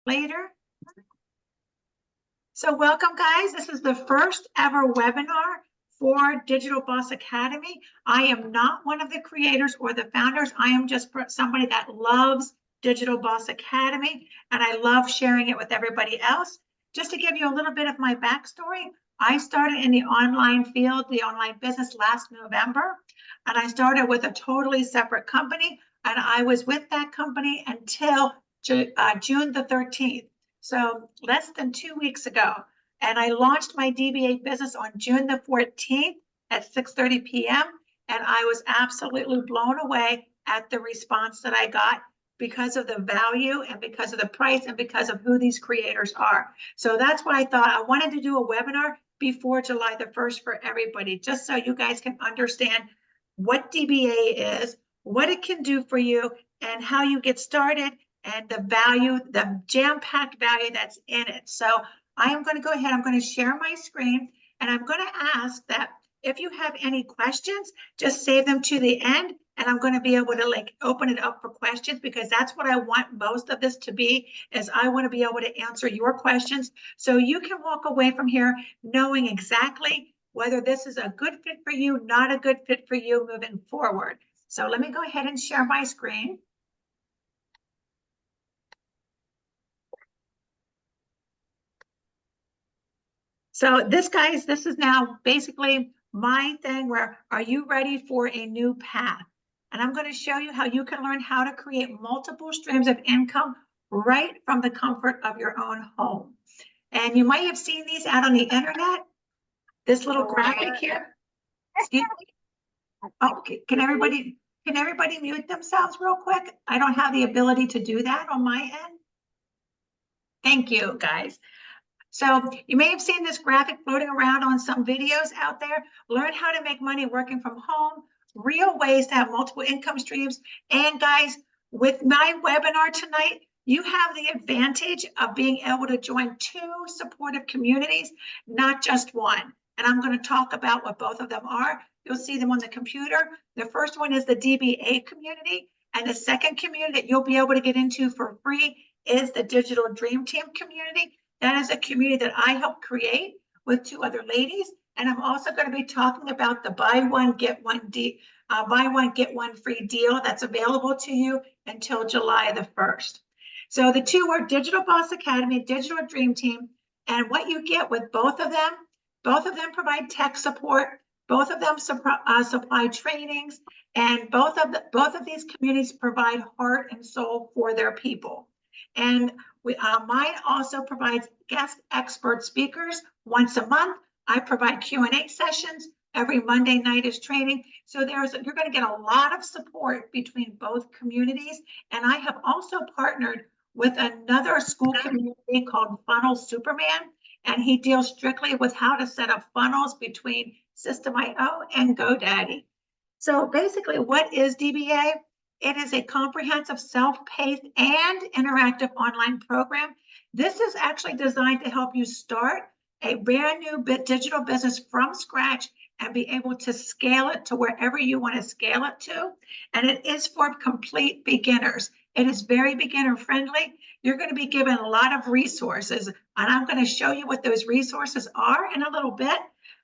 later. So welcome, guys. This is the first ever webinar for Digital Boss Academy. I am not one of the creators or the founders. I am just somebody that loves Digital Boss Academy, and I love sharing it with everybody else. Just to give you a little bit of my backstory, I started in the online field, the online business last November, and I started with a totally separate company, and I was with that company until June the 13th. So less than 2 weeks ago. And I launched my DBA business on June the 14th at 6:30 p.m. And I was absolutely blown away at the response that I got because of the value and because of the price and because of who these creators are. So that's why I thought I wanted to do a webinar before July the 1st for everybody, just so you guys can understand what DBA is, what it can do for you, and how you get started, and the value, the jam-packed value that's in it. So I am going to go ahead, I'm going to share my screen, and I'm going to ask that if you have any questions, just save them to the end, and I'm going to be able to open it up for questions, because that's what I want most of this to be, is I want to be able to answer your questions so you can walk away from here knowing exactly whether this is a good fit for you, not a good fit for you moving forward. So let me go ahead and share my screen. So this is now basically my thing where, are you ready for a new path? And I'm going to show you how you can learn how to create multiple streams of income right from the comfort of your own home. And you might have seen these out on the internet, this little graphic here. Excuse me. Okay, can everybody mute themselves real quick? I don't have the ability to do that on my end. Thank you, guys. So you may have seen this graphic floating around on some videos out there. Learn how to make money working from home, real ways to have multiple income streams. And guys, with my webinar tonight, you have the advantage of being able to join 2 supportive communities, not just one. And I'm going to talk about what both of them are. You'll see them on the computer. The first one is the DBA community. And the second community that you'll be able to get into for free is the Digital Dream Team community. That is a community that I helped create with 2 other ladies. And I'm also going to be talking about the buy one, get one free deal that's available to you until July the 1st. So the 2 are Digital Boss Academy, Digital Dream Team. And what you get with both of them provide tech support. Both of them supply trainings. And both of these communities provide heart and soul for their people. And mine also provides guest expert speakers once a month. I provide Q&A sessions. Every Monday night is training. So you're going to get a lot of support between both communities. And I have also partnered with another school community called Funnel Superman. And he deals strictly with how to set up funnels between System.io and GoDaddy. So basically, what is DBA? It is a comprehensive, self-paced, and interactive online program. This is actually designed to help you start a brand new digital business from scratch and be able to scale it to wherever you want to scale it to. And it is for complete beginners. It is very beginner friendly. You're going to be given a lot of resources, and I'm going to show you what those resources are in a little bit.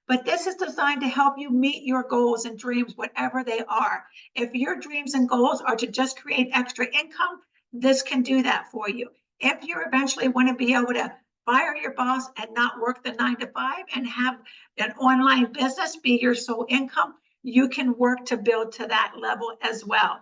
But this is designed to help you meet your goals and dreams, whatever they are. If your dreams and goals are to just create extra income, this can do that for you. If you eventually want to be able to fire your boss and not work the 9 to 5 and have an online business be your sole income, you can work to build to that level as well.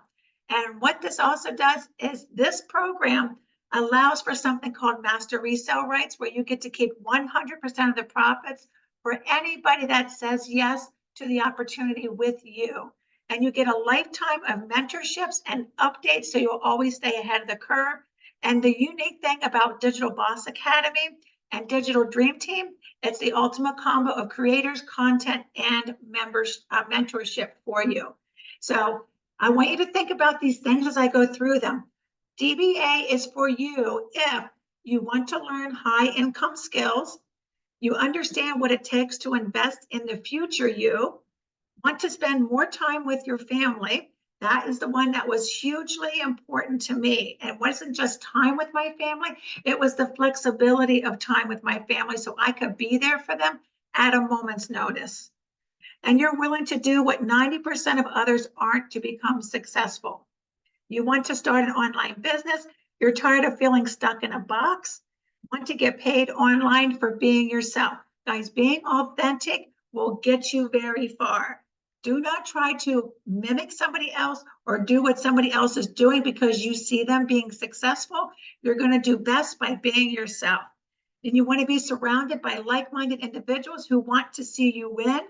And what this also does is this program allows for something called master resale rights, where you get to keep 100% of the profits for anybody that says yes to the opportunity with you. And you get a lifetime of mentorships and updates, so you'll always stay ahead of the curve. And the unique thing about Digital Boss Academy and Digital Dream Team, it's the ultimate combo of creators, content, and mentorship for you. So I want you to think about these things as I go through them. DBA is for you if you want to learn high income skills, you understand what it takes to invest in the future you, want to spend more time with your family, That is the one that was hugely important to me. And it wasn't just time with my family, it was the flexibility of time with my family so I could be there for them at a moment's notice. And you're willing to do what 90% of others aren't to become successful. You want to start an online business, you're tired of feeling stuck in a box, want to get paid online for being yourself. Guys, being authentic will get you very far. Do not try to mimic somebody else or do what somebody else is doing because you see them being successful. You're going to do best by being yourself. And you want to be surrounded by like-minded individuals who want to see you win.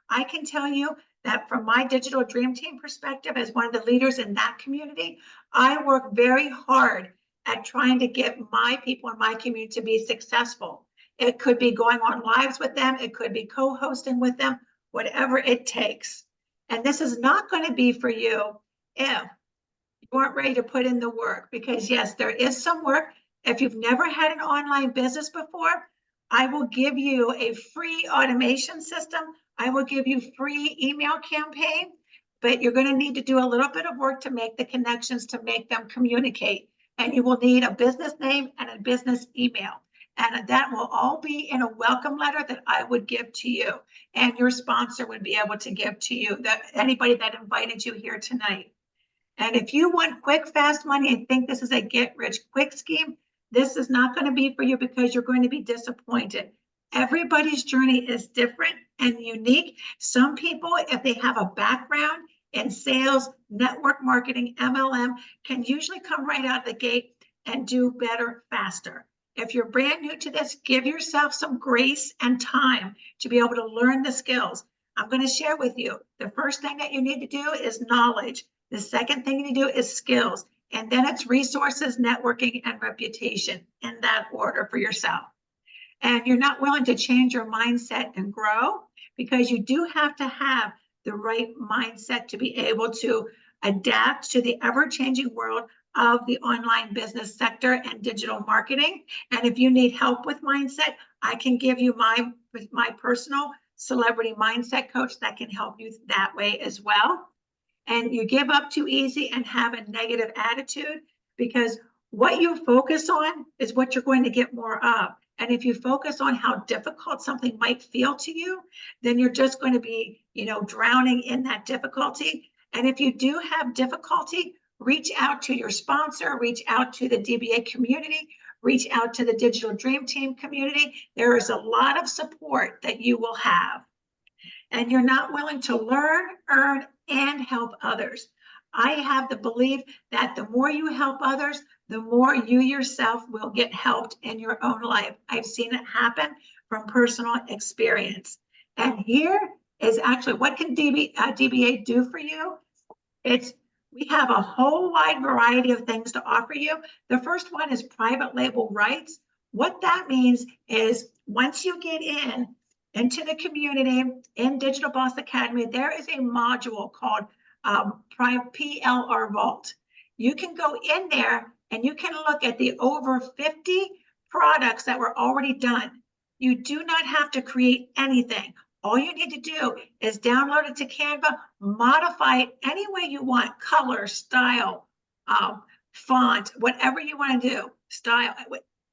I can tell you that from my digital dream team perspective, as one of the leaders in that community, I work very hard at trying to get my people in my community to be successful. It could be going on lives with them, it could be co-hosting with them, whatever it takes. And this is not going to be for you if you aren't ready to put in the work, because yes, there is some work. If you've never had an online business before, I will give you a free automation system. I will give you free email campaign, but you're going to need to do a little bit of work to make the connections, to make them communicate. And you will need a business name and a business email. And that will all be in a welcome letter that I would give to you. And your sponsor would be able to give to you, that anybody that invited you here tonight. And if you want quick, fast money and think this is a get rich quick scheme, this is not going to be for you because you're going to be disappointed. Everybody's journey is different and unique. Some people, if they have a background in sales, network marketing, MLM, can usually come right out of the gate and do better faster. If you're brand new to this, give yourself some grace and time to be able to learn the skills. I'm going to share with you. The first thing that you need to do is knowledge. The second thing you do is skills. And then it's resources, networking, and reputation in that order for yourself. And you're not willing to change your mindset and grow because you do have to have the right mindset to be able to adapt to the ever-changing world of the online business sector and digital marketing. And if you need help with mindset, I can give you my personal celebrity mindset coach that can help you that way as well. And you give up too easy and have a negative attitude because what you focus on is what you're going to get more of. And if you focus on how difficult something might feel to you, then you're just going to be, drowning in that difficulty. And if you do have difficulty, reach out to your sponsor, reach out to the DBA community, reach out to the Digital Dream Team community. There is a lot of support that you will have. And you're not willing to learn, earn, and help others. I have the belief that the more you help others, the more you yourself will get helped in your own life. I've seen it happen from personal experience. And here is actually what can DBA do for you? We have a whole wide variety of things to offer you. The first one is private label rights. What that means is once you get into the community in Digital Boss Academy, there is a module called PLR Vault. You can go in there and you can look at the over 50 products that were already done. You do not have to create anything. All you need to do is download it to Canva, modify it any way you want, color, style, font, whatever you want to do, style,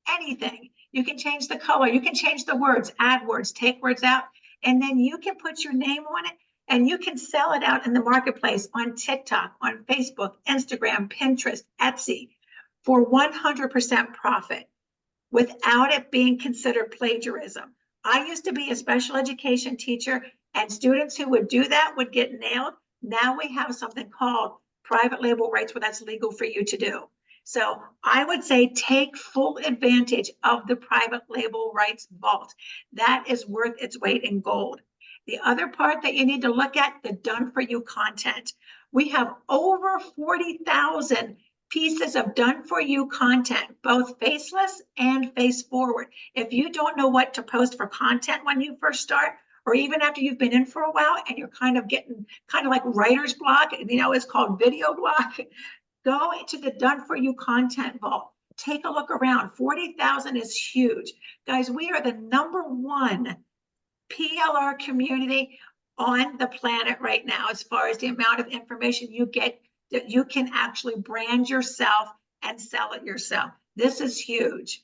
anything. You can change the color, you can change the words, add words, take words out, and then you can put your name on it and you can sell it out in the marketplace on TikTok, on Facebook, Instagram, Pinterest, Etsy for 100% profit without it being considered plagiarism. I used to be a special education teacher and students who would do that would get nailed. Now we have something called private label rights where that's legal for you to do. So I would say take full advantage of the private label rights vault. That is worth its weight in gold. The other part that you need to look at, the done for you content. We have over 40,000 pieces of done for you content, both faceless and face forward. If you don't know what to post for content when you first start, or even after you've been in for a while and you're kind of getting like writer's block, it's called video block, go into the done for you content vault. Take a look around. 40,000 is huge. Guys, we are the #1 PLR community on the planet right now as far as the amount of information you get that you can actually brand yourself and sell it yourself. This is huge.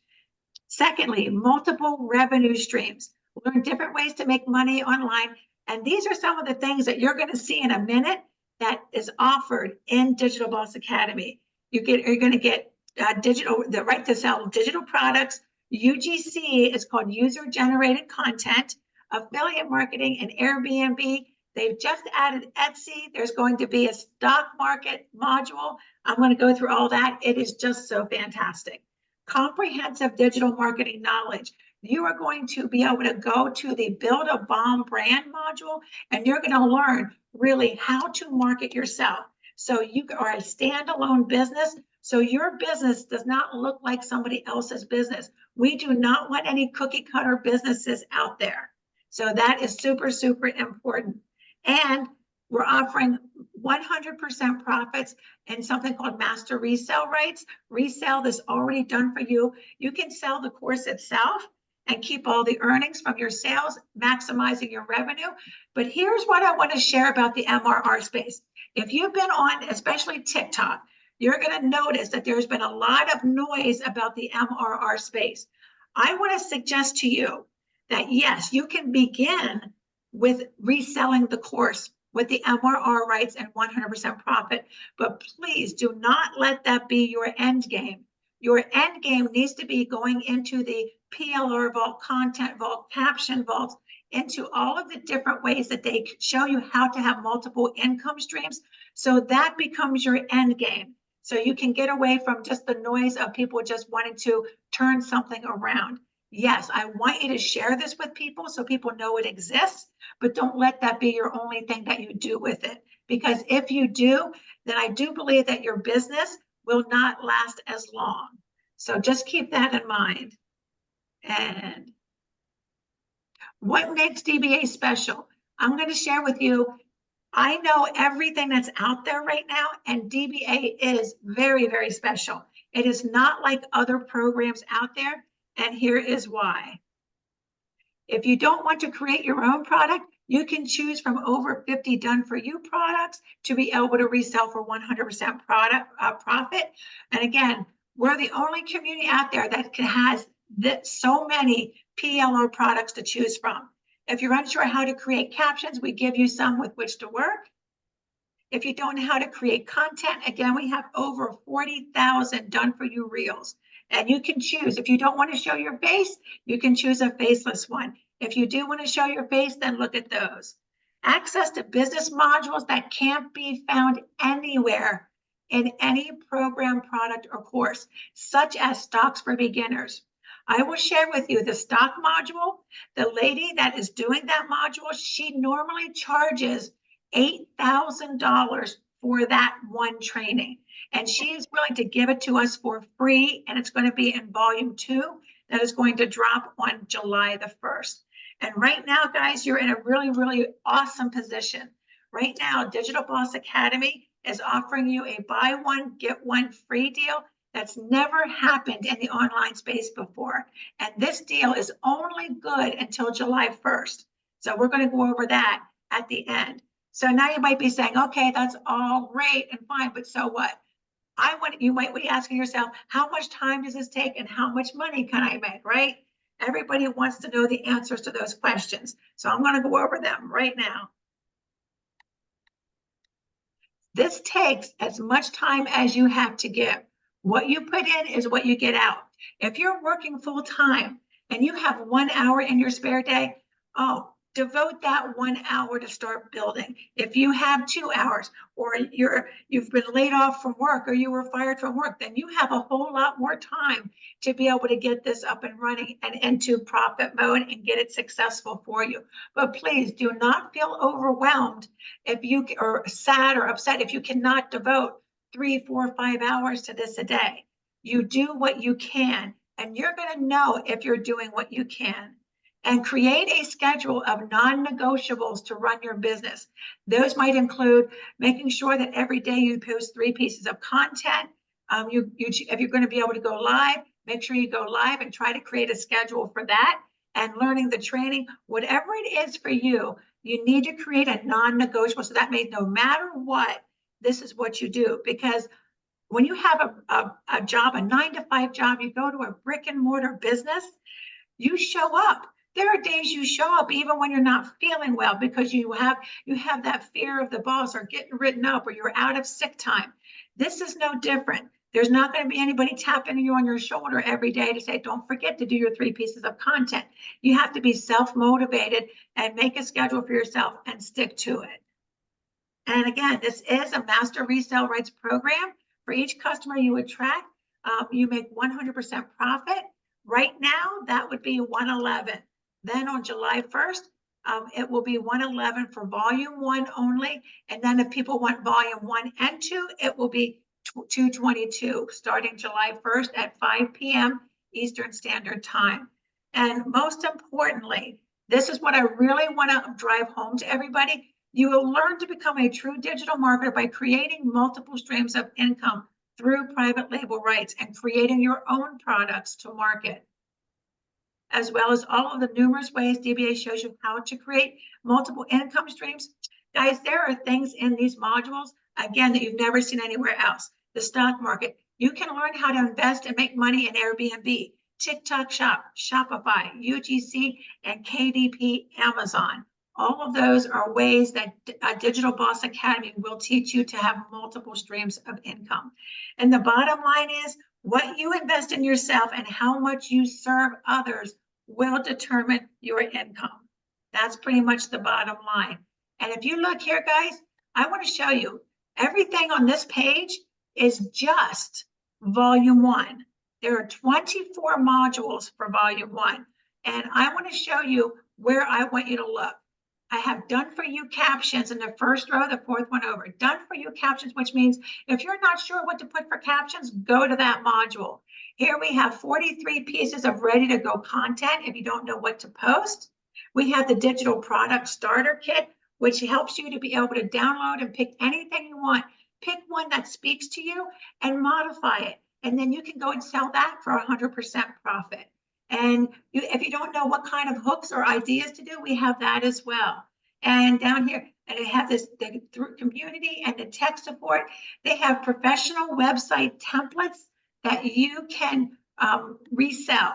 Secondly, multiple revenue streams. Learn different ways to make money online. And these are some of the things that you're going to see in a minute that is offered in Digital Boss Academy. You're going to get the right to sell digital products. UGC is called user generated content, affiliate marketing, and Airbnb. They've just added Etsy. There's going to be a stock market module. I'm going to go through all that. It is just so fantastic. Comprehensive digital marketing knowledge. You are going to be able to go to the Build a Bomb brand module, and you're going to learn really how to market yourself. So you are a standalone business. So your business does not look like somebody else's business. We do not want any cookie cutter businesses out there. So that is super, super important. And we're offering 100% profits and something called master resale rights. Resale this already done for you. You can sell the course itself and keep all the earnings from your sales, maximizing your revenue. But here's what I want to share about the MRR space. If you've been on, especially TikTok, you're going to notice that there's been a lot of noise about the MRR space. I want to suggest to you that yes, you can begin with reselling the course with the MRR rights and 100% profit, but please do not let that be your end game. Your end game needs to be going into the PLR vault, content vault, caption vault, into all of the different ways that they show you how to have multiple income streams. So that becomes your end game. So you can get away from just the noise of people just wanting to turn something around. Yes, I want you to share this with people so people know it exists, but don't let that be your only thing that you do with it. Because if you do, then I do believe that your business will not last as long. So just keep that in mind. And what makes DBA special? I'm going to share with you, I know everything that's out there right now, and DBA is very, very special. It is not like other programs out there, and here is why. If you don't want to create your own product, you can choose from over 50 done-for-you products to be able to resell for 100% profit. And again, we're the only community out there that has so many PLO products to choose from. If you're unsure how to create captions, we give you some with which to work. If you don't know how to create content, again, we have over 40,000 done-for-you reels. And you can choose. If you don't want to show your face, you can choose a faceless one. If you do want to show your face, then look at those. Access to business modules that can't be found anywhere in any program, product, or course, such as stocks for beginners. I will share with you the stock module. The lady that is doing that module, she normally charges $8,000 for that one training. And she is willing to give it to us for free. And it's going to be in volume 2 that is going to drop on July the 1st. And right now, guys, you're in a really, really awesome position. Right now, Digital Boss Academy is offering you a buy one, get one free deal that's never happened in the online space before. And this deal is only good until July 1st. So we're going to go over that at the end. So now you might be saying, okay, that's all great and fine, but so what? You might be asking yourself, how much time does this take and how much money can I make, right? Everybody wants to know the answers to those questions. So I'm going to go over them right now. This takes as much time as you have to give. What you put in is what you get out. If you're working full time and you have 1 hour in your spare day, devote that 1 hour to start building. If you have 2 hours, or you've been laid off from work, or you were fired from work, then you have a whole lot more time to be able to get this up and running and into profit mode and get it successful for you. But please do not feel overwhelmed if you are sad or upset if you cannot devote 3, 4, 5 hours to this a day. You do what you can, and you're going to know if you're doing what you can. And create a schedule of non-negotiables to run your business. Those might include making sure that every day you post 3 pieces of content. If you're going to be able to go live, make sure you go live and try to create a schedule for that. And learning the training, whatever it is for you, you need to create a non-negotiable. So that means no matter what, this is what you do. Because when you have a job, a 9-to-5 job, you go to a brick and mortar business, you show up. There are days you show up even when you're not feeling well, because you have that fear of the boss or getting written up, or you're out of sick time. This is no different. There's not going to be anybody tapping you on your shoulder every day to say, don't forget to do your 3 pieces of content. You have to be self-motivated and make a schedule for yourself and stick to it. And again, this is a master resale rights program. For each customer you attract, you make 100% profit. Right now, that would be 111. Then on July 1st, it will be 111 for volume 1 only. And then if people want volume 1 and 2, it will be 222 starting July 1st at 5 p.m. Eastern Standard Time. And most importantly, this is what I really want to drive home to everybody. You will learn to become a true digital marketer by creating multiple streams of income through private label rights and creating your own products to market, as well as all of the numerous ways DBA shows you how to create multiple income streams. Guys, there are things in these modules, again, that you've never seen anywhere else. The stock market, you can learn how to invest and make money in Airbnb, TikTok Shop, Shopify, UGC, and KDP Amazon. All of those are ways that Digital Boss Academy will teach you to have multiple streams of income. And the bottom line is, what you invest in yourself and how much you serve others will determine your income. That's pretty much the bottom line. And if you look here, guys, I want to show you everything on this page is just volume 1. There are 24 modules for volume 1. And I want to show you where I want you to look. I have done for you captions in the first row, the 4th one over. Done for you captions, which means if you're not sure what to put for captions, go to that module. Here we have 43 pieces of ready to go content if you don't know what to post. We have the digital product starter kit, which helps you to be able to download and pick anything you want. Pick one that speaks to you and modify it. And then you can go and sell that for 100% profit. And if you don't know what kind of hooks or ideas to do, we have that as well. And down here, and they have this the community and the tech support. They have professional website templates that you can resell.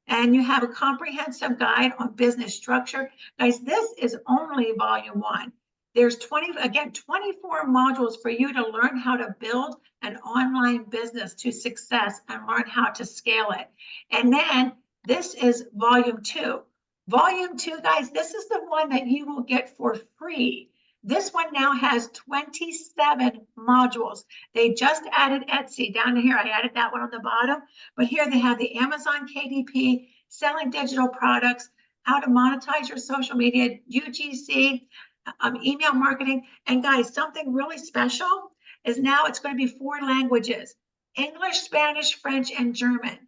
And you have a comprehensive guide on business structure. Guys, this is only volume 1. There's 24 modules for you to learn how to build an online business to success and learn how to scale it. And then this is volume 2. Volume 2, guys, this is the one that you will get for free. This one now has 27 modules. They just added Etsy down here. I added that one on the bottom, but here they have the Amazon KDP, selling digital products, how to monetize your social media, UGC, email marketing. And guys, something really special is now it's going to be 4 languages: English, Spanish, French, and German.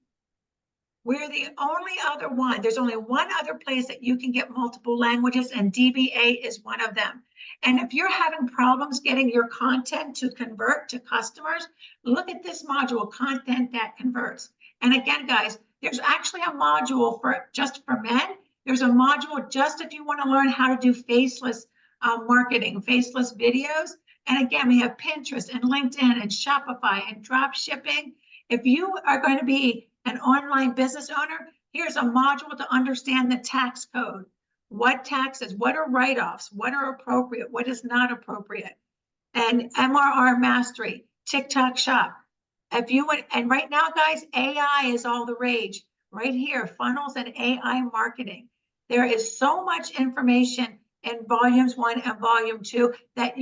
We're the only other one. There's only one other place that you can get multiple languages, and DBA is one of them. And if you're having problems getting your content to convert to customers, look at this module, Content That Converts. And again, guys, there's actually a module for just for men. There's a module just if you want to learn how to do faceless marketing, faceless videos. And again, we have Pinterest and LinkedIn and Shopify and drop shipping. If you are going to be an online business owner, here's a module to understand the tax code. What taxes, what are write-offs, what are appropriate, what is not appropriate. And MRR mastery, TikTok shop. If you would, and right now, guys, AI is all the rage. Right here, funnels and AI marketing. There is so much information in volumes 1 and volume 2 that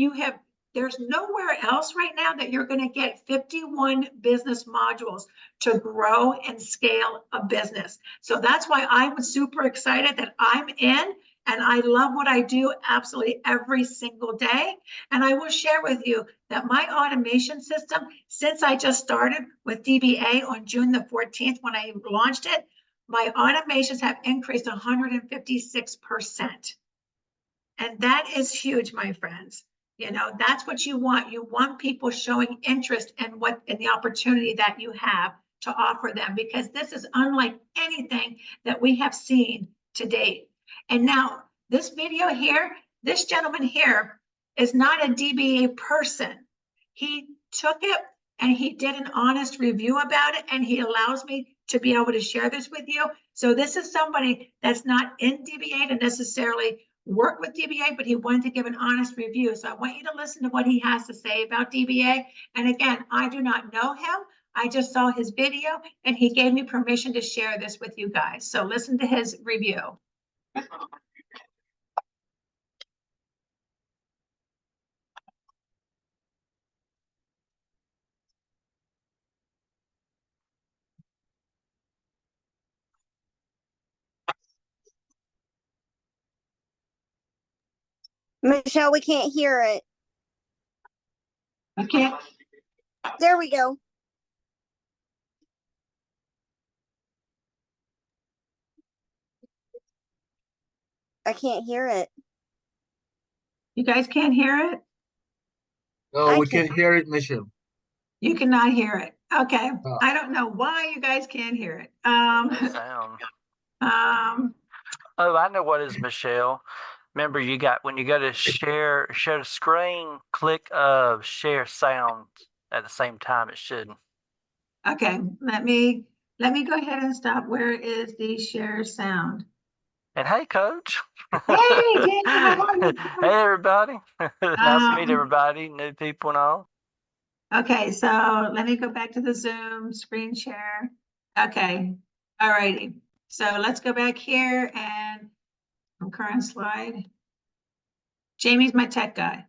there's nowhere else right now that you're going to get 51 business modules to grow and scale a business. So that's why I'm super excited that I'm in, and I love what I do absolutely every single day. And I will share with you that my automation system, since I just started with DBA on June the 14th when I launched it, my automations have increased 156%. And that is huge, my friends. You know, that's what you want. You want people showing interest in the opportunity that you have to offer them, because this is unlike anything that we have seen to date. And now this video here, this gentleman here is not a DBA person. he took it and he did an honest review about it, and he allows me to be able to share this with you. So this is somebody that's not in DBA to necessarily work with DBA, but he wanted to give an honest review. So I want you to listen to what he has to say about DBA. And again, I do not know him. I just saw his video and he gave me permission to share this with you guys. So listen to his review. Michelle, we can't hear it. Okay. There we go. I can't hear it. You guys can't hear it? No, we can hear it, Michelle. You cannot hear it. Okay. I don't know why you guys can't hear it. Sound. Oh, I know what is, Michelle. Remember, you got when you go to share the screen, click share sound at the same time. It should. Okay, let me go ahead and stop. Where is the share sound? And hey, Coach. Hey, Danny, how are you? Hey, everybody. Nice to meet everybody, new people and all. Okay, so let me go back to the Zoom screen share. Okay, all righty. So let's go back here and from current slide. Jamie's my tech guy.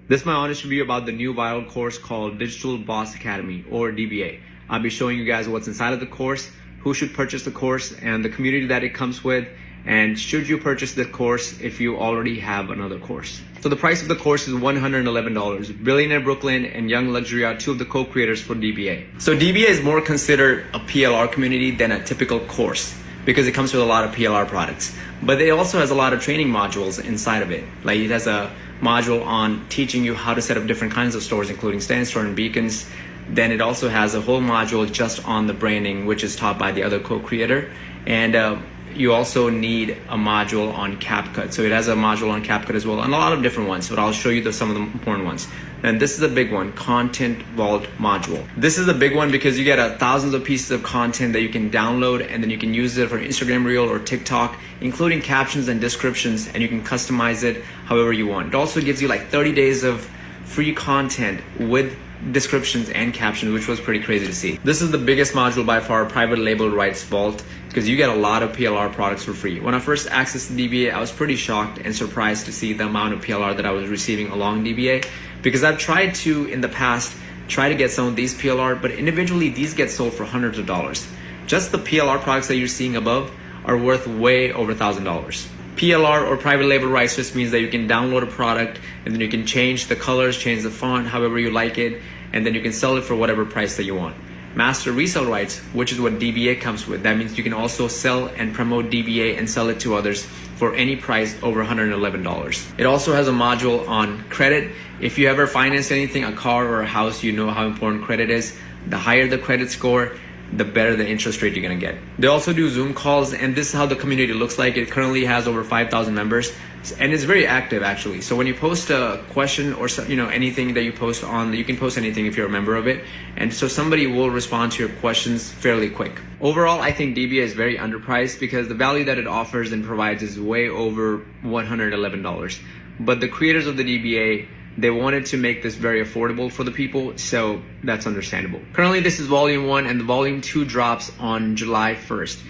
This is my honest review about the new viral course called Digital Boss Academy, or DBA. I'll be showing you guys what's inside of the course, who should purchase the course, and the community that it comes with, and should you purchase the course if you already have another course. So the price of the course is $111. Billionaire Brooklyn and Young Luxury are two of the co-creators for DBA. So DBA is more considered a PLR community than a typical course, because it comes with a lot of PLR products. But it also has a lot of training modules inside of it. Like it has a module on teaching you how to set up different kinds of stores, including stand store and beacons. Then it also has a whole module just on the branding, which is taught by the other co-creator. And you also need a module on CapCut. So it has a module on CapCut as well, and a lot of different ones, but I'll show you some of the important ones. And this is a big one, Content Vault module. This is a big one because you get thousands of pieces of content that you can download, and then you can use it for Instagram Reel or TikTok, including captions and descriptions, and you can customize it however you want. It also gives you like 30 days of free content with descriptions and captions, which was pretty crazy to see. This is the biggest module by far, private label rights vault, because you get a lot of PLR products for free. When I first accessed DBA, I was pretty shocked and surprised to see the amount of PLR that I was receiving along DBA, because I've tried to, in the past, try to get some of these PLR, but individually these get sold for hundreds of dollars. Just the PLR products that you're seeing above are worth way over $1,000. PLR, or private label rights, just means that you can download a product and then you can change the colors, change the font, however you like it, and then you can sell it for whatever price that you want. Master resale rights, which is what DBA comes with. That means you can also sell and promote DBA and sell it to others for any price over $111. It also has a module on credit. If you ever finance anything, a car or a house, you know how important credit is. The higher the credit score, the better the interest rate you're gonna get. They also do Zoom calls, and this is how the community looks like. It currently has over 5,000 members, and it's very active actually. So when you post a question or anything that you post on, you can post anything if you're a member of it, and so somebody will respond to your questions fairly quick. Overall, I think DBA is very underpriced because the value that it offers and provides is way over $111. But the creators of the DBA, they wanted to make this very affordable for the people, so that's understandable. Currently, this is volume 1, and the volume 2 drops on July 1st.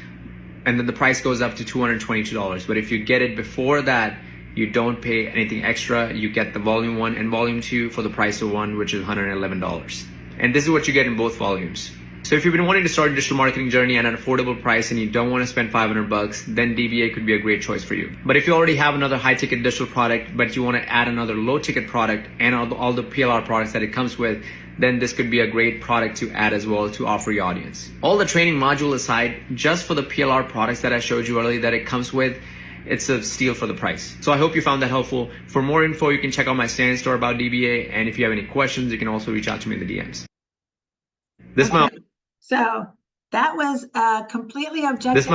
And then the price goes up to $222. But if you get it before that, you don't pay anything extra. You get the volume 1 and volume 2 for the price of one, which is $111. And this is what you get in both volumes. So if you've been wanting to start a digital marketing journey at an affordable price and you don't want to spend $500, then DBA could be a great choice for you. But if you already have another high-ticket digital product, but you want to add another low-ticket product and all the PLR products that it comes with, then this could be a great product to add as well to offer your audience. All the training module aside, just for the PLR products that I showed you earlier that it comes with, it's a steal for the price. So I hope you found that helpful. For more info, you can check out my stand store about DBA, and if you have any questions, you can also reach out to me in the DMs. So that was a completely objective.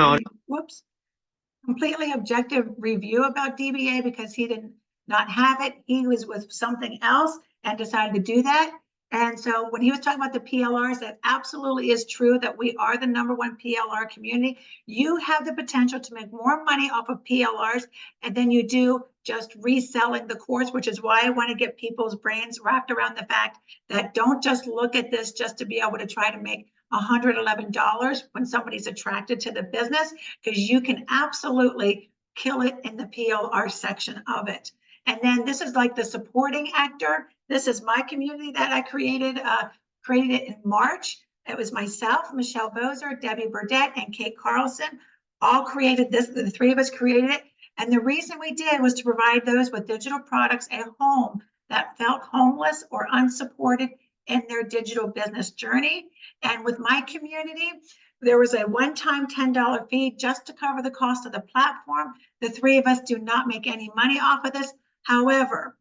Completely objective review about DBA because he did not have it. He was with something else and decided to do that. And so when he was talking about the PLRs, that absolutely is true that we are the #1 PLR community. You have the potential to make more money off of PLRs and then you do just reselling the course, which is why I want to get people's brains wrapped around the fact that don't just look at this just to be able to try to make $111 when somebody's attracted to the business, because you can absolutely kill it in the PLR section of it. And then this is like the supporting actor. This is my community that I created it in March. It was myself, Michelle Bozer, Debbie Burdett, and Kate Carlson all created this. The three of us created it. And the reason we did was to provide those with digital products a home that felt homeless or unsupported in their digital business journey. And with my community, there was a one-time $10 fee just to cover the cost of the platform. The three of us do not make any money off of this. However,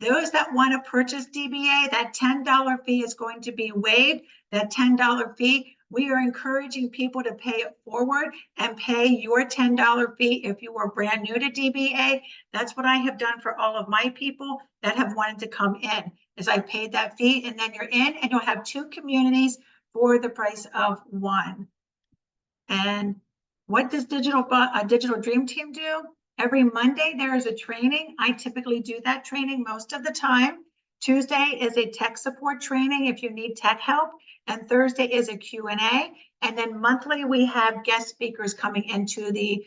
those that want to purchase DBA, that $10 fee is going to be waived. That $10 fee, we are encouraging people to pay it forward and pay your $10 fee if you are brand new to DBA. That's what I have done for all of my people that have wanted to come in, is I paid that fee, and then you're in and you'll have 2 communities for the price of 1. And what does Digital Dream Team do? Every Monday, there is a training. I typically do that training most of the time. Tuesday is a tech support training if you need tech help. And Thursday is a Q&A. And then monthly, we have guest speakers coming into the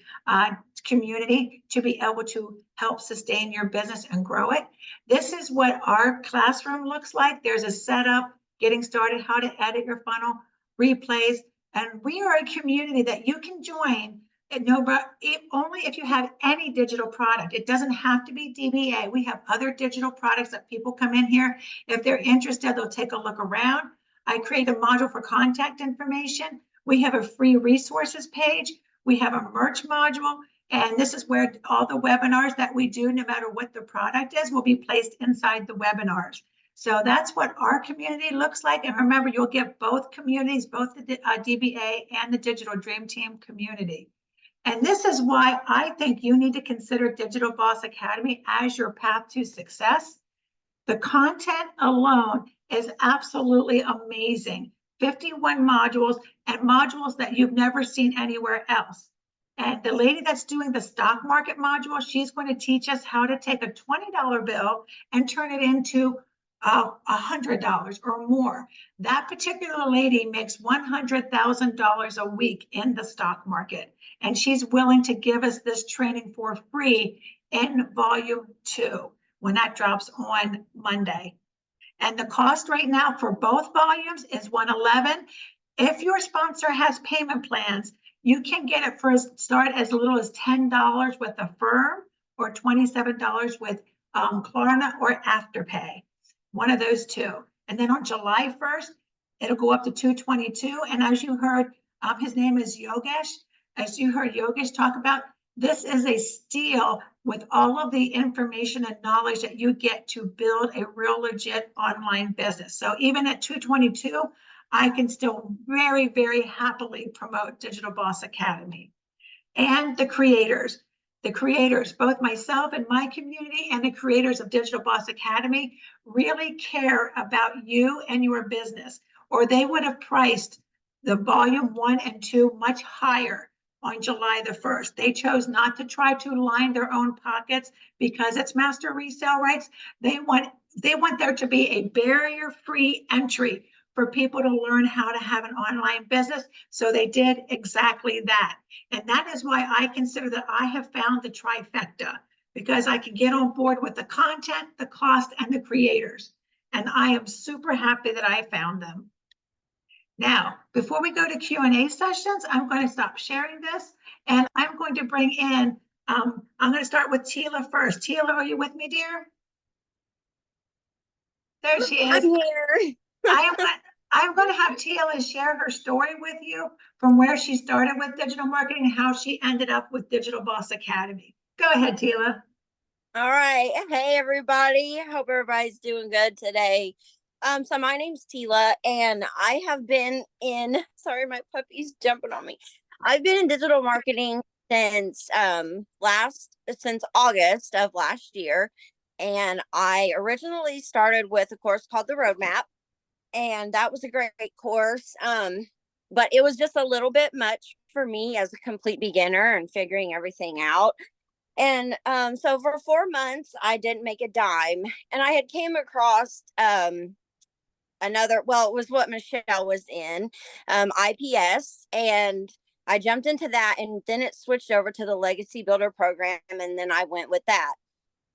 community to be able to help sustain your business and grow it. This is what our classroom looks like. There's a setup, getting started, how to edit your funnel, replays. And we are a community that you can join only if you have any digital product. It doesn't have to be DBA. We have other digital products that people come in here. If they're interested, they'll take a look around. I create a module for contact information. We have a free resources page. We have a merch module. And this is where all the webinars that we do, no matter what the product is, will be placed inside the webinars. So that's what our community looks like. And remember, you'll get both communities, both the DBA and the Digital Dream Team community. And this is why I think you need to consider Digital Boss Academy as your path to success. The content alone is absolutely amazing. 51 modules, and modules that you've never seen anywhere else. And the lady that's doing the stock market module, she's going to teach us how to take a $20 bill and turn it into $100 or more. That particular lady makes $100,000 a week in the stock market, and she's willing to give us this training for free in volume 2 when that drops on Monday. And the cost right now for both volumes is $111. If your sponsor has payment plans, you can get it for start as little as $10 with Affirm or $27 with Klarna or Afterpay. One of those two. And then on July 1st, it'll go up to $222. And as you heard, his name is Yogesh. As you heard Yogesh talk about, this is a steal with all of the information and knowledge that you get to build a real legit online business. So even at $222, I can still very, very happily promote Digital Boss Academy. And the creators, both myself and my community and the creators of Digital Boss Academy really care about you and your business, or they would have priced the volume 1 and 2 much higher on July the 1st. They chose not to try to line their own pockets because it's master resale rights. They want there to be a barrier-free entry for people to learn how to have an online business. So they did exactly that. And that is why I consider that I have found the trifecta, because I can get on board with the content, the cost, and the creators. And I am super happy that I found them. Now, before we go to Q&A sessions, I'm going to stop sharing this, and I'm going to bring in, I'm going to start with Tila first. Tila, are you with me, dear? There she is. I'm here. I'm going to have Tila share her story with you from where she started with digital marketing and how she ended up with Digital Boss Academy. Go ahead, Tila. All right. Hey, everybody. Hope everybody's doing good today. So my name's Tila, and I have been in, sorry, my puppy's jumping on me. I've been in digital marketing since August of last year. And I originally started with a course called The Roadmap. and that was a great course. But it was just a little bit much for me as a complete beginner and figuring everything out. And so for 4 months, I didn't make a dime. And I had came across another, well, it was what Michelle was in, IPS. And I jumped into that, and then it switched over to the Legacy Builder program. And then I went with that.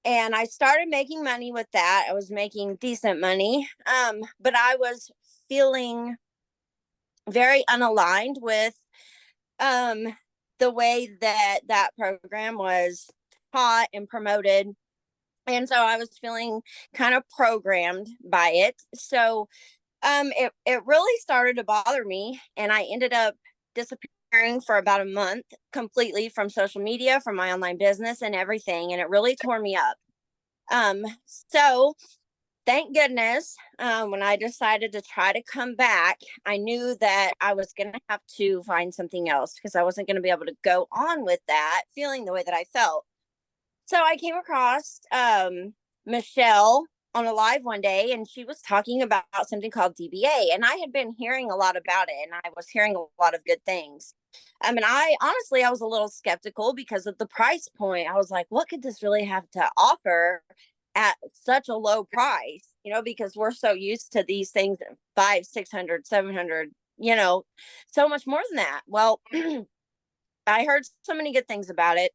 And I started making money with that. I was making decent money. But I was feeling very unaligned with the way that that program was taught and promoted. And so I was feeling kind of programmed by it. So it really started to bother me, and I ended up disappearing for about a month completely from social media, from my online business and everything, and it really tore me up. So thank goodness, when I decided to try to come back, I knew that I was going to have to find something else, because I wasn't going to be able to go on with that feeling the way that I felt. So I came across Michelle on a live one day, and she was talking about something called DBA, and I had been hearing a lot about it, and I was hearing a lot of good things. I mean, I was a little skeptical because of the price point. I was like, what could this really have to offer at such a low price? Because we're so used to these things at 500, 600, 700, so much more than that. Well, I heard so many good things about it,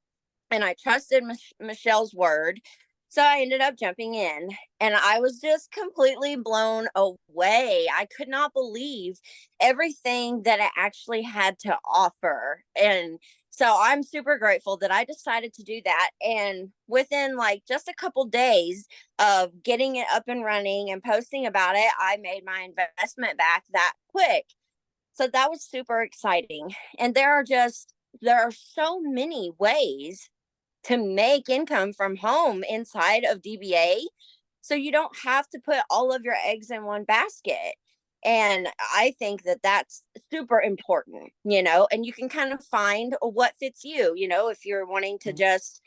and I trusted Michelle's word. So I ended up jumping in, and I was just completely blown away. I could not believe everything that it actually had to offer. And so I'm super grateful that I decided to do that. And within like just a couple days of getting it up and running and posting about it, I made my investment back that quick. So that was super exciting. And there are so many ways to make income from home inside of DBA. So you don't have to put all of your eggs in one basket. And I think that that's super important, and you can kind of find what fits you, if you're wanting to just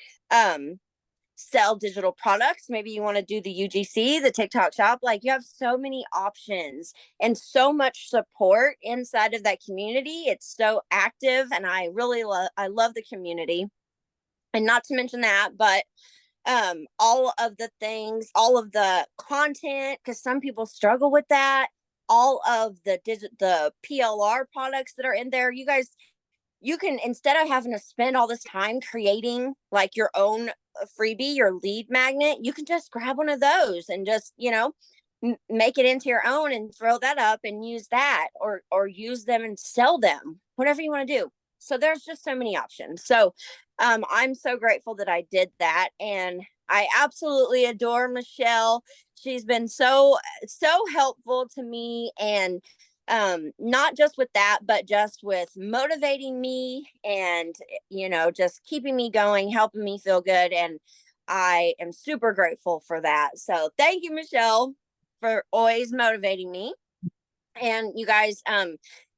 sell digital products, maybe you want to do the UGC, the TikTok shop. Like, you have so many options and so much support inside of that community. It's so active, and I really love the community. And not to mention that, but all of the things, all of the content, because some people struggle with that, all of the PLR products that are in there, you guys, you can, instead of having to spend all this time creating like your own freebie, your lead magnet, you can just grab one of those and just, make it into your own and throw that up and use that, or use them and sell them, whatever you want to do. So there's just so many options. So I'm so grateful that I did that. And I absolutely adore Michelle. She's been so helpful to me, and not just with that, but just with motivating me and, just keeping me going, helping me feel good. And I am super grateful for that. So thank you, Michelle, for always motivating me. And you guys,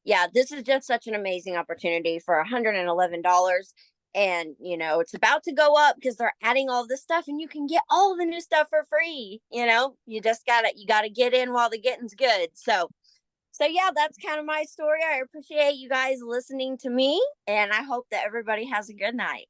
yeah, this is just such an amazing opportunity for $111. And, it's about to go up because they're adding all this stuff, and you can get all the new stuff for free. You just gotta get in while the getting's good. So yeah, that's kind of my story. I appreciate you guys listening to me, and I hope that everybody has a good night.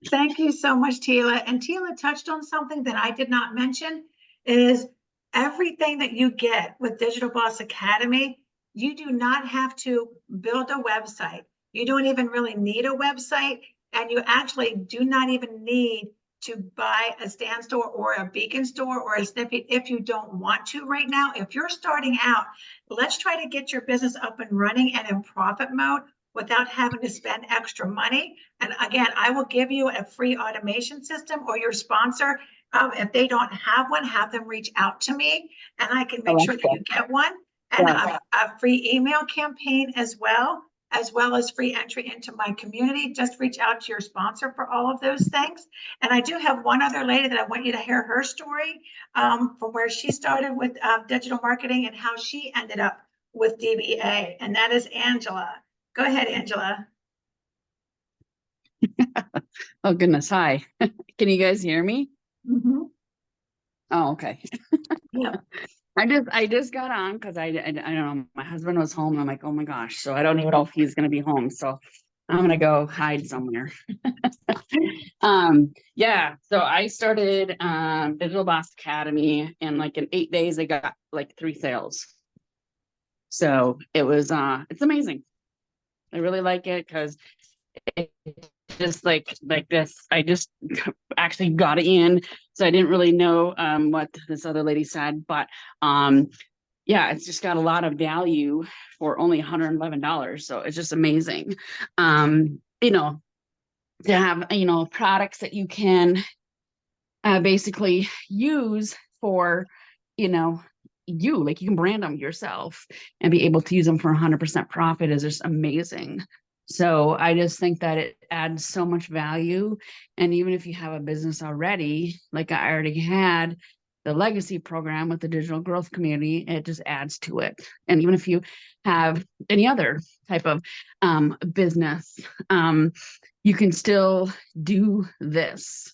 Thank you so much, Tila. And Tila touched on something that I did not mention, is everything that you get with Digital Boss Academy, you do not have to build a website. You don't even really need a website, and you actually do not even need to buy a stand store or a beacon store or a snippet if you don't want to right now. If you're starting out, let's try to get your business up and running and in profit mode without having to spend extra money. And again, I will give you a free automation system, or your sponsor, if they don't have one, have them reach out to me, and I can make sure that you get one. And a free email campaign as well as free entry into my community. Just reach out to your sponsor for all of those things. And I do have one other lady that I want you to hear her story, from where she started with digital marketing and how she ended up with DBA, and that is Angela. Go ahead, Angela. Oh, goodness. Hi. Can you guys hear me? Mm-hmm. Oh, okay. Yeah. I just got on because I don't know, my husband was home. I'm like, oh my gosh, so I don't even know if he's gonna be home. So I'm gonna go hide somewhere. Yeah, so I started Digital Boss Academy, and like in 8 days I got like 3 sales. So it was it's amazing. I really like it because it just like this, I just actually got in. So I didn't really know what this other lady said, but yeah, it's just got a lot of value for only $111. So it's just amazing. You know, to have, you know, products that you can basically use for, you know, you like you can brand them yourself and be able to use them for 100% profit is just amazing. So I just think that it adds so much value. And even if you have a business already, like I already had the legacy program with the digital growth community, it just adds to it. And even if you have any other type of business, you can still do this,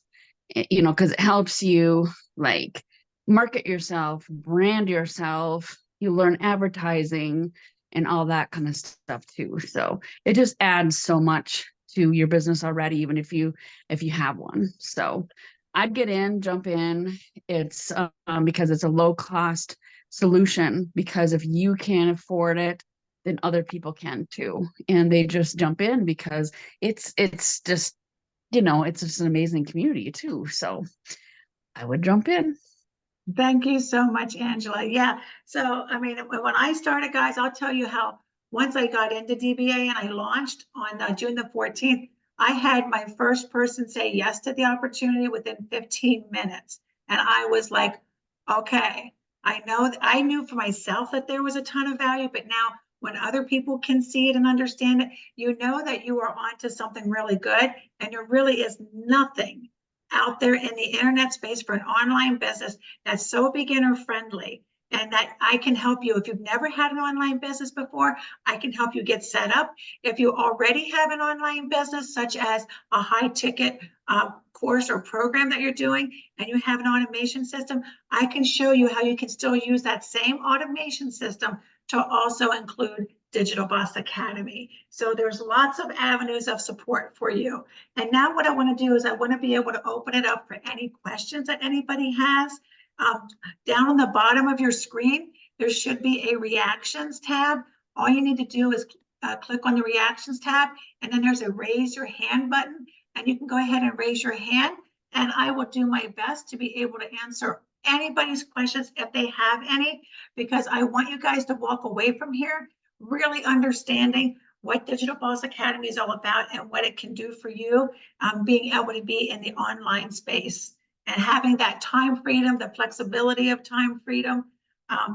you know, because it helps you like market yourself, brand yourself, you learn advertising and all that kind of stuff too. So it just adds so much to your business already, even if you have one. So I'd get in, jump in. It's because it's a low cost solution, because if you can't afford it, then other people can too. And they just jump in because it's just, you know, it's just an amazing community too. So I would jump in. Thank you so much, Angela. Yeah. So, I mean, when I started, guys, I'll tell you how once I got into DBA and I launched on June the 14th, I had my first person say yes to the opportunity within 15 minutes. And I was like, okay, I know that I knew for myself that there was a ton of value, but now when other people can see it and understand it, you know that you are onto something really good. And there really is nothing out there in the internet space for an online business that's so beginner friendly, and that I can help you. If you've never had an online business before, I can help you get set up. If you already have an online business, such as a high ticket course or program that you're doing, and you have an automation system, I can show you how you can still use that same automation system to also include Digital Boss Academy. So there's lots of avenues of support for you. And now what I want to do is I want to be able to open it up for any questions that anybody has. Down on the bottom of your screen, there should be a reactions tab. All you need to do is click on the reactions tab, and then there's a raise your hand button, and you can go ahead and raise your hand, and I will do my best to be able to answer anybody's questions if they have any, because I want you guys to walk away from here really understanding what Digital Boss Academy is all about and what it can do for you, being able to be in the online space and having that time freedom, the flexibility of time freedom,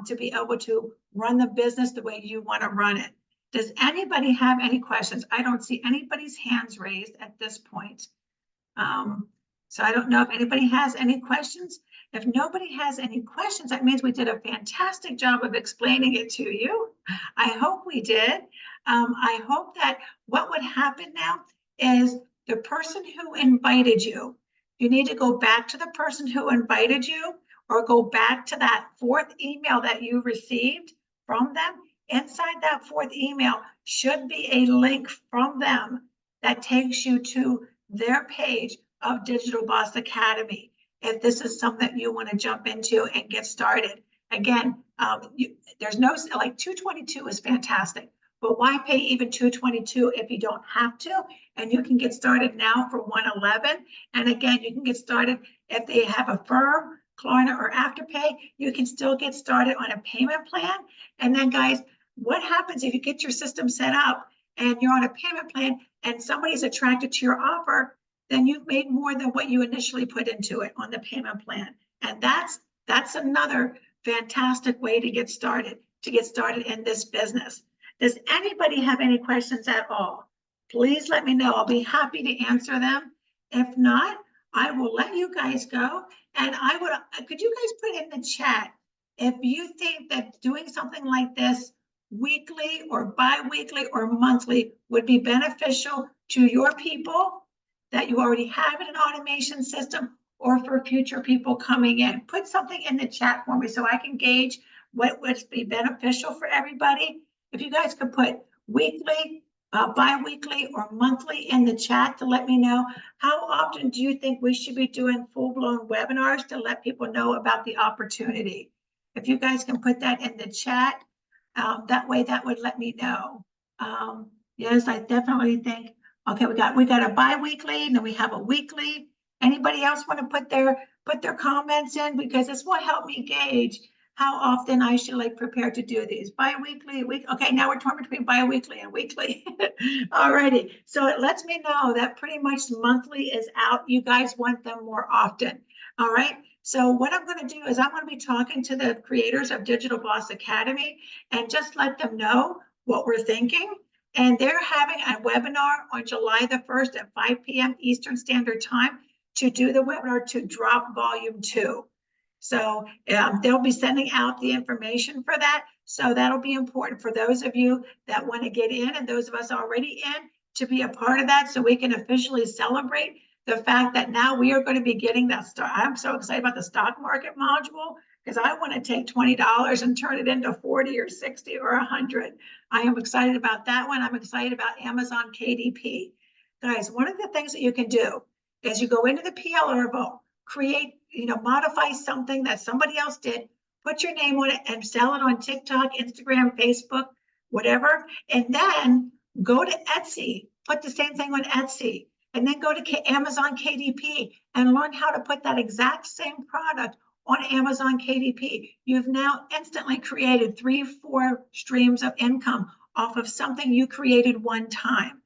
to be able to run the business the way you want to run it. Does anybody have any questions? I don't see anybody's hands raised at this point. So I don't know if anybody has any questions. If nobody has any questions, that means we did a fantastic job of explaining it to you. I hope we did. I hope that what would happen now is the person who invited you, you need to go back to the person who invited you, or go back to that 4th email that you received from them. Inside that 4th email should be a link from them that takes you to their page of Digital Boss Academy, if this is something that you want to jump into and get started. Again, there's no, like, $222 is fantastic, but why pay even $222 if you don't have to? And you can get started now for $111. And again, you can get started if they have a firm, Klarna, or Afterpay. You can still get started on a payment plan. And then, guys, what happens if you get your system set up and you're on a payment plan and somebody's attracted to your offer? Then you've made more than what you initially put into it on the payment plan. And that's another fantastic way to get started in this business. Does anybody have any questions at all? Please let me know. I'll be happy to answer them. If not, I will let you guys go. And could you guys put in the chat if you think that doing something like this weekly or bi-weekly or monthly would be beneficial to your people that you already have in an automation system, or for future people coming in? Put something in the chat for me so I can gauge what would be beneficial for everybody. If you guys could put weekly, bi-weekly, or monthly in the chat to let me know, how often do you think we should be doing full-blown webinars to let people know about the opportunity? If you guys can put that in the chat, that way that would let me know. Yes, I definitely think, okay, we got a bi-weekly, and then we have a weekly. Anybody else want to put their comments in? Because this will help me gauge how often I should prepare to do these. Bi-weekly, week. Okay, now we're torn between bi-weekly and weekly. Alrighty, so it lets me know that pretty much monthly is out. You guys want them more often. All right, so what I'm going to do is I'm going to be talking to the creators of Digital Boss Academy and just let them know what we're thinking. And they're having a webinar on July the 1st at 5 p.m. Eastern Standard Time to do the webinar to drop volume 2. So they'll be sending out the information for that. So that'll be important for those of you that want to get in and those of us already in to be a part of that, so we can officially celebrate the fact that now we are going to be getting that I'm so excited about the stock market module, because I want to take $20 and turn it into 40 or 60 or 100. I am excited about that one. I'm excited about Amazon KDP. Guys, one of the things that you can do is you go into the PL Herbal, create, modify something that somebody else did, put your name on it and sell it on TikTok, Instagram, Facebook, whatever. And then go to Etsy, put the same thing on Etsy, and then go to Amazon KDP and learn how to put that exact same product on Amazon KDP. You've now instantly created 3-4 streams of income off of something you created one time.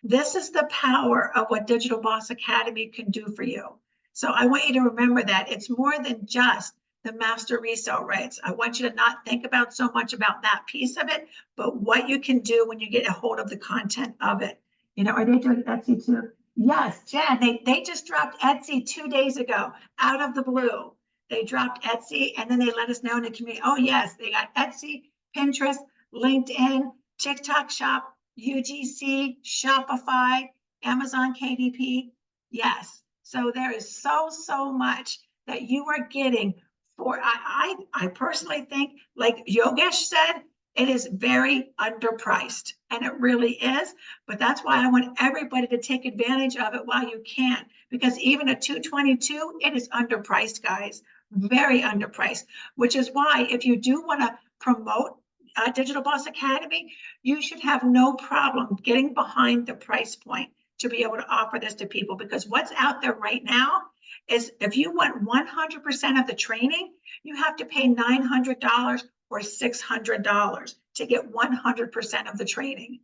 This is the power of what Digital Boss Academy can do for you. So I want you to remember that it's more than just the master resale rights. I want you to not think about so much about that piece of it, but what you can do when you get a hold of the content of it. Are they doing Etsy too? Yes, Jen, they just dropped Etsy 2 days ago out of the blue. They dropped Etsy and then they let us know in the community. Oh yes, they got Etsy, Pinterest, LinkedIn, TikTok Shop, UGC, Shopify, Amazon KDP. Yes. So there is so much that you are getting for, I personally think, like Yogesh said, it is very underpriced, and it really is. But that's why I want everybody to take advantage of it while you can, because even at $222, it is underpriced, guys, very underpriced, which is why if you do want to promote Digital Boss Academy, you should have no problem getting behind the price point to be able to offer this to people, because what's out there right now is if you want 100% of the training, you have to pay $900 or $600 to get 100% of the training.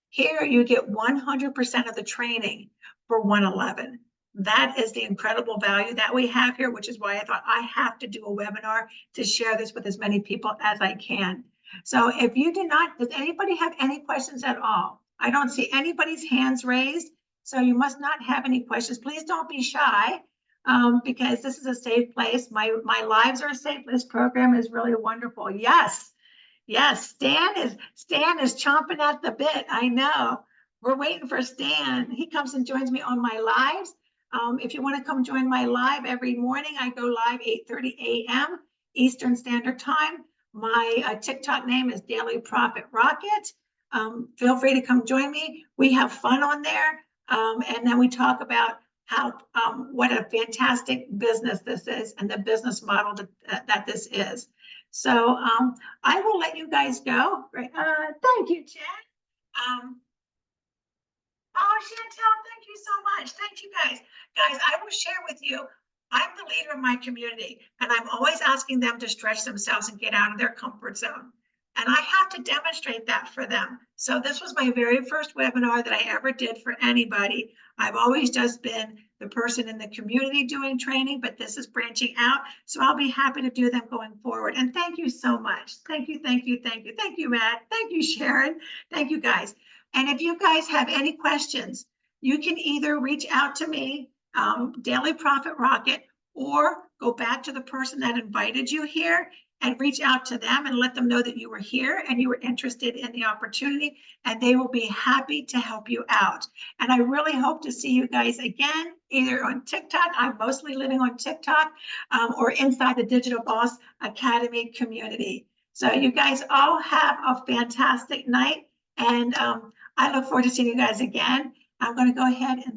Here you get 100% of the training for $111. That is the incredible value that we have here, which is why I thought I have to do a webinar to share this with as many people as I can. So if you do not, does anybody have any questions at all? I don't see anybody's hands raised, so you must not have any questions. Please don't be shy, because this is a safe place. My lives are safe. This program is really wonderful. Yes, Stan is chomping at the bit. I know. We're waiting for Stan. He comes and joins me on my lives. If you want to come join my live every morning, I go live 8:30 a.m. Eastern Standard Time. My TikTok name is Daily Profit Rocket. Feel free to come join me. We have fun on there. And then we talk about how what a fantastic business this is and the business model that this is. So I will let you guys go. Thank you, Jen. Oh, Chantel, thank you so much. Thank you, guys. Guys, I will share with you, I'm the leader of my community, and I'm always asking them to stretch themselves and get out of their comfort zone. And I have to demonstrate that for them. So this was my very first webinar that I ever did for anybody. I've always just been the person in the community doing training, but this is branching out. So I'll be happy to do them going forward. And thank you so much. Thank you, thank you, thank you. Thank you, Matt. Thank you, Sharon. Thank you, guys. And if you guys have any questions, you can either reach out to me, Daily Profit Rocket, or go back to the person that invited you here and reach out to them and let them know that you were here and you were interested in the opportunity, and they will be happy to help you out. And I really hope to see you guys again, either on TikTok, I'm mostly living on TikTok, or inside the Digital Boss Academy community. So you guys all have a fantastic night, and I look forward to seeing you guys again. I'm going to go ahead and